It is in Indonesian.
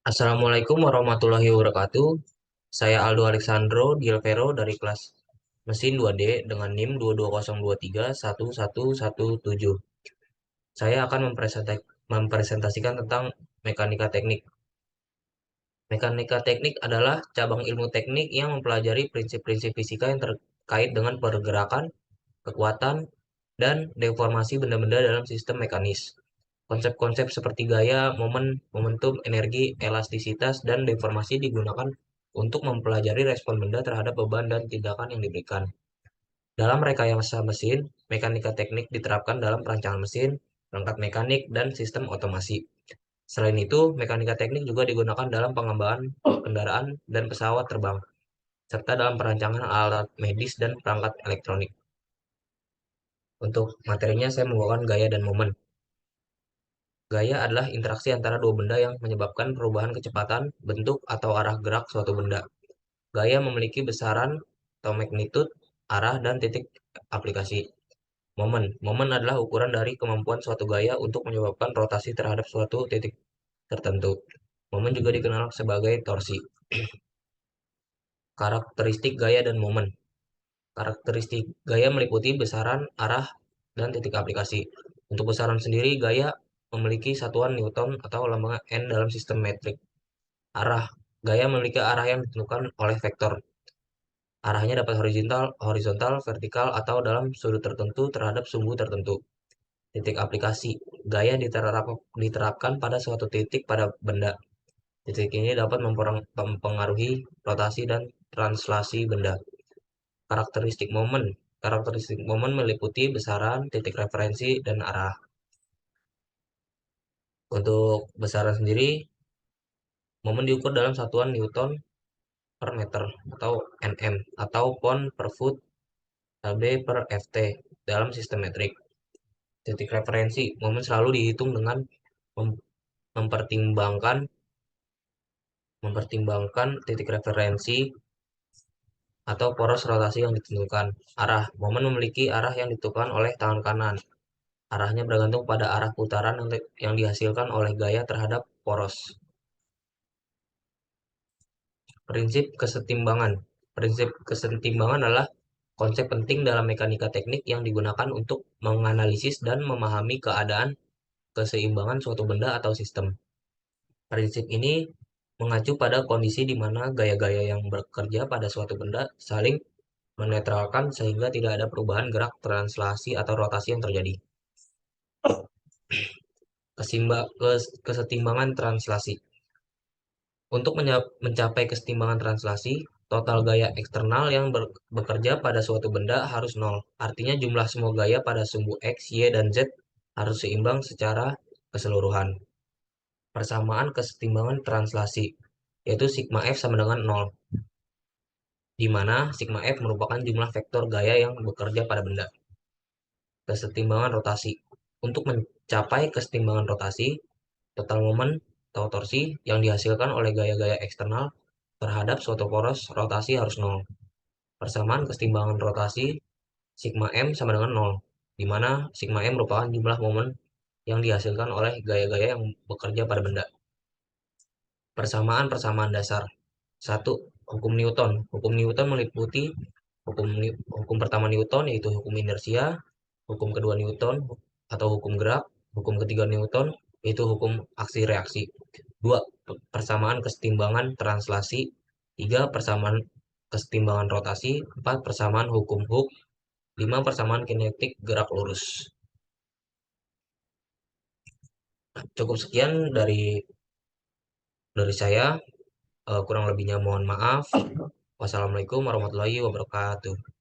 Assalamualaikum warahmatullahi wabarakatuh. Saya Aldo Alexandro Gilvero dari kelas mesin 2D dengan NIM 220231117. Saya akan mempresentasikan tentang mekanika teknik. Mekanika teknik adalah cabang ilmu teknik yang mempelajari prinsip-prinsip fisika yang terkait dengan pergerakan, kekuatan, dan deformasi benda-benda dalam sistem mekanis. Konsep-konsep seperti gaya, momen, momentum, energi, elastisitas, dan deformasi digunakan untuk mempelajari respon benda terhadap beban dan tindakan yang diberikan. Dalam rekayasa mesin, mekanika teknik diterapkan dalam perancangan mesin, perangkat mekanik, dan sistem otomasi. Selain itu, mekanika teknik juga digunakan dalam pengembangan kendaraan dan pesawat terbang, serta dalam perancangan alat medis dan perangkat elektronik. Untuk materinya, saya membawakan gaya dan momen. Gaya adalah interaksi antara dua benda yang menyebabkan perubahan kecepatan, bentuk, atau arah gerak suatu benda. Gaya memiliki besaran atau magnitude, arah, dan titik aplikasi. Momen. Momen adalah ukuran dari kemampuan suatu gaya untuk menyebabkan rotasi terhadap suatu titik tertentu. Momen juga dikenal sebagai torsi. Karakteristik gaya dan momen. Karakteristik gaya meliputi besaran, arah, dan titik aplikasi. Untuk besaran sendiri, gaya memiliki satuan Newton atau lambang N dalam sistem metrik. Arah. Gaya memiliki arah yang ditentukan oleh vektor. Arahnya dapat horizontal, vertikal, atau dalam sudut tertentu terhadap sumbu tertentu. Titik aplikasi. Gaya diterapkan pada suatu titik pada benda. Titik ini dapat mempengaruhi rotasi dan translasi benda. Karakteristik momen. Karakteristik momen meliputi besaran, titik referensi, dan arah. Untuk besaran sendiri, momen diukur dalam satuan Newton per meter atau Nm atau pound per foot lb per ft dalam sistem metrik. Titik referensi, momen selalu dihitung dengan mem- mempertimbangkan mempertimbangkan titik referensi atau poros rotasi yang ditentukan. Arah, momen memiliki arah yang ditentukan oleh tangan kanan. Arahnya bergantung pada arah putaran yang dihasilkan oleh gaya terhadap poros. Prinsip kesetimbangan. Prinsip kesetimbangan adalah konsep penting dalam mekanika teknik yang digunakan untuk menganalisis dan memahami keadaan keseimbangan suatu benda atau sistem. Prinsip ini mengacu pada kondisi di mana gaya-gaya yang bekerja pada suatu benda saling menetralkan sehingga tidak ada perubahan gerak, translasi, atau rotasi yang terjadi. Kesetimbangan translasi. Untuk mencapai kesetimbangan translasi, total gaya eksternal yang bekerja pada suatu benda harus nol. Artinya jumlah semua gaya pada sumbu X, Y, dan Z harus seimbang secara keseluruhan. Persamaan kesetimbangan translasi, yaitu sigma F sama dengan nol, di mana sigma F merupakan jumlah vektor gaya yang bekerja pada benda. Kesetimbangan rotasi. Untuk mencapai kesetimbangan rotasi, total momen atau torsi yang dihasilkan oleh gaya-gaya eksternal terhadap suatu poros rotasi harus nol. Persamaan kesetimbangan rotasi sigma M sama dengan nol, di mana sigma M merupakan jumlah momen yang dihasilkan oleh gaya-gaya yang bekerja pada benda. Persamaan dasar. 1. Hukum Newton. Hukum Newton meliputi hukum hukum pertama Newton yaitu hukum inersia, hukum kedua Newton atau hukum gerak, hukum ketiga Newton yaitu hukum aksi reaksi. 2. Persamaan kesetimbangan translasi. 3. Persamaan kesetimbangan rotasi. 4. Persamaan hukum Hooke. 5. Persamaan kinetik gerak lurus. Cukup sekian dari saya. Kurang lebihnya mohon maaf. Wassalamualaikum warahmatullahi wabarakatuh.